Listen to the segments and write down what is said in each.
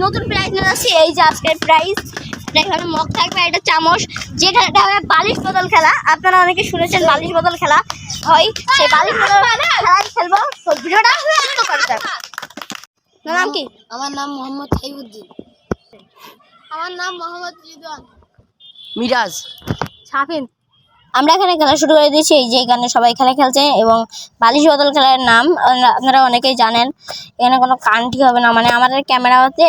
নতুন প্রাইজ নিয়ে আসছি। এই যে আজকের প্রাইজ, এখানে মগ থাকবে, এটা চামচ। যে খেলাটা হবে বালিশ বদল খেলা, আপনারা অনেকে শুনেছেন বালিশ বদল খেলা হয়, সেই বালিশ বদল খেলাই খেলবো। তো ভিডিওটা শুরু করা যাক। নাম কি? আমার নাম মোহাম্মদ সাইফুদ্দিন। আমার নাম মোহাম্মদ রিদওয়ান। মিরাজ। শাফিন। আমরা এখানে খেলা শুরু করে দিয়েছি। এই যে এখানে সবাই খেলা খেলছে এবং বালিশ বদল খেলার নাম আপনারা অনেকেই জানেন। এখানে কোনো কারেন্টই হবে না, মানে আমাদের ক্যামেরাতে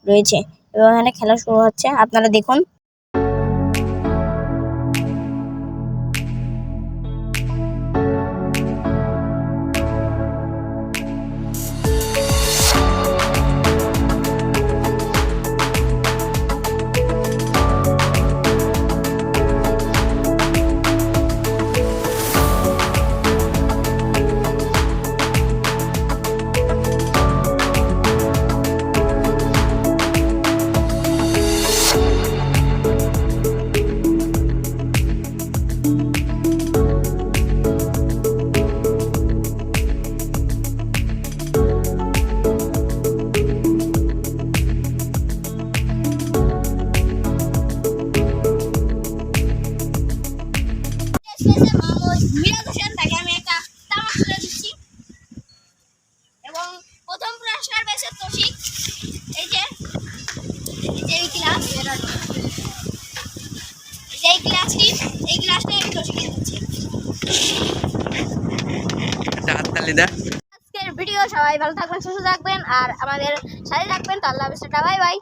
রয়েছে এবং এখানে খেলা শুরু হচ্ছে, আপনারা দেখুন। মিরাজ হোসেন, তাকে আমি একটা তামাক তুলে দিচ্ছি এবং প্রথম পুরস্কার পেয়েছে তৌফিক। এই যে এই গ্লাস, এই গ্লাসটি, এই গ্লাসটা আমি তৌফিককে দিচ্ছি। আজকের ভিডিও, সবাই ভালো থাকবেন, সুস্থ থাকবেন আর আমাদের সাথে থাকবেন। তো আল্লাহ হাফেজ, টাটা, বাই বাই।